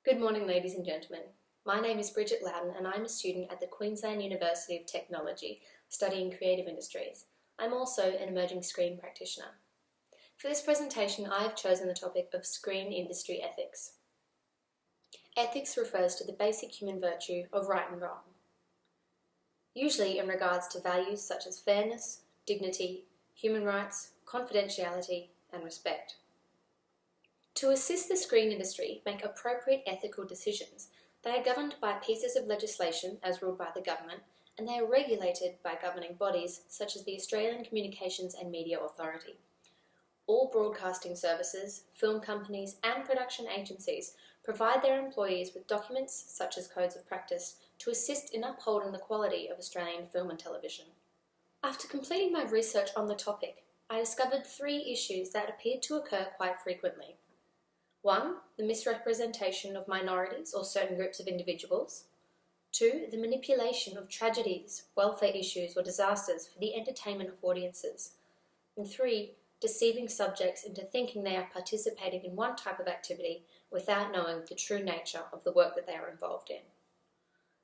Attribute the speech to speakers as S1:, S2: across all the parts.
S1: Good morning, ladies and gentlemen. My name is Bridgette Louden and I'm a student at the Queensland University of Technology studying creative industries. I'm also an emerging screen practitioner. For this presentation, I have chosen the topic of screen industry ethics. Ethics refers to the basic human virtue of right and wrong, usually in regards to values such as fairness, dignity, human rights, confidentiality, and respect. To assist the screen industry make appropriate ethical decisions, they are governed by pieces of legislation as ruled by the government, and they are regulated by governing bodies such as the Australian Communications and Media Authority. All broadcasting services, film companies and production agencies provide their employees with documents such as codes of practice to assist in upholding the quality of Australian film and television. After completing my research on the topic, I discovered 3 issues that appeared to occur quite frequently. 1. The misrepresentation of minorities or certain groups of individuals. 2. The manipulation of tragedies, welfare issues or disasters for the entertainment of audiences. And 3. Deceiving subjects into thinking they are participating in one type of activity without knowing the true nature of the work that they are involved in.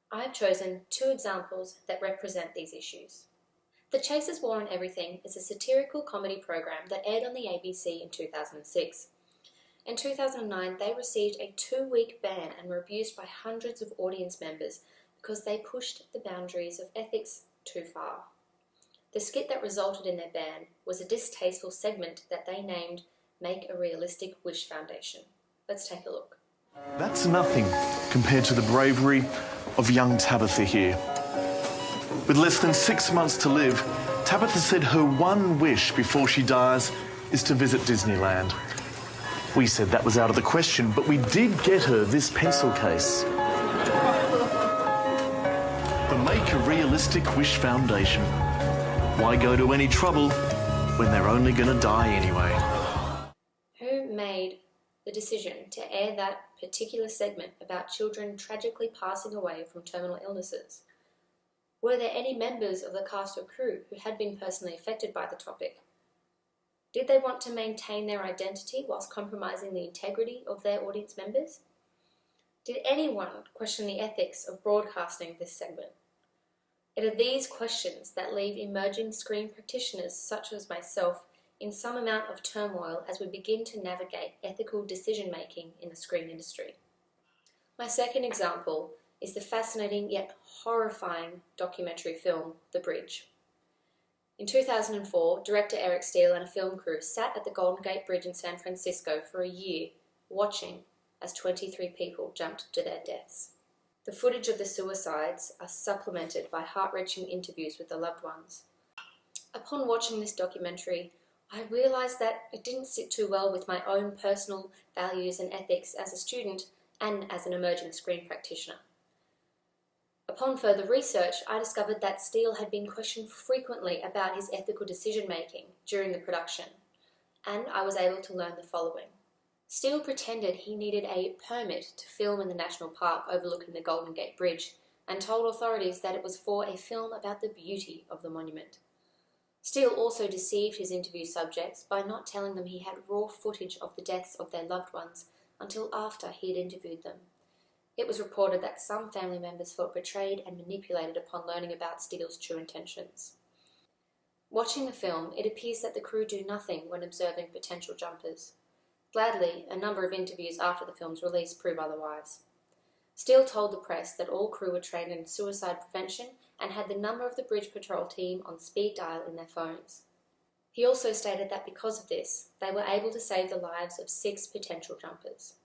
S1: I have chosen 2 examples that represent these issues. The Chaser's War on Everything is a satirical comedy program that aired on the ABC in 2006. In 2009, they received a 2-week ban and were abused by hundreds of audience members because they pushed the boundaries of ethics too far. The skit that resulted in their ban was a distasteful segment that they named Make a Realistic Wish Foundation. Let's take a look.
S2: That's nothing compared to the bravery of young Tabitha here. With less than 6 months to live, Tabitha said her one wish before she dies is to visit Disneyland. We said that was out of the question, but we did get her this pencil case. The Make a Realistic Wish Foundation. Why go to any trouble when they're only going to die anyway?
S1: Who made the decision to air that particular segment about children tragically passing away from terminal illnesses? Were there any members of the cast or crew who had been personally affected by the topic? Did they want to maintain their identity whilst compromising the integrity of their audience members? Did anyone question the ethics of broadcasting this segment? It are these questions that leave emerging screen practitioners such as myself in some amount of turmoil as we begin to navigate ethical decision-making in the screen industry. My second example is the fascinating yet horrifying documentary film, The Bridge. In 2004, director Eric Steele and a film crew sat at the Golden Gate Bridge in San Francisco for a year, watching as 23 people jumped to their deaths. The footage of the suicides are supplemented by heart-wrenching interviews with the loved ones. Upon watching this documentary, I realised that it didn't sit too well with my own personal values and ethics as a student and as an emerging screen practitioner. Upon further research, I discovered that Steele had been questioned frequently about his ethical decision-making during the production, and I was able to learn the following. Steele pretended he needed a permit to film in the national park overlooking the Golden Gate Bridge and told authorities that it was for a film about the beauty of the monument. Steele also deceived his interview subjects by not telling them he had raw footage of the deaths of their loved ones until after he had interviewed them. It was reported that some family members felt betrayed and manipulated upon learning about Steele's true intentions. Watching the film, it appears that the crew do nothing when observing potential jumpers. Gladly, a number of interviews after the film's release prove otherwise. Steele told the press that all crew were trained in suicide prevention and had the number of the bridge patrol team on speed dial in their phones. He also stated that because of this, they were able to save the lives of 6 potential jumpers.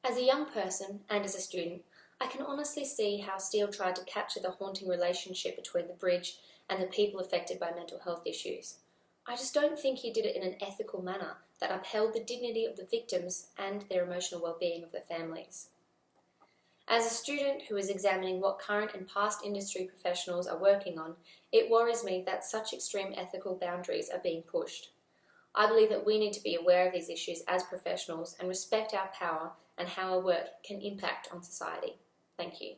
S1: As a young person and as a student, I can honestly see how Steele tried to capture the haunting relationship between the bridge and the people affected by mental health issues. I just don't think he did it in an ethical manner that upheld the dignity of the victims and their emotional well-being of their families. As a student who is examining what current and past industry professionals are working on, it worries me that such extreme ethical boundaries are being pushed. I believe that we need to be aware of these issues as professionals and respect our power and how our work can impact on society. Thank you.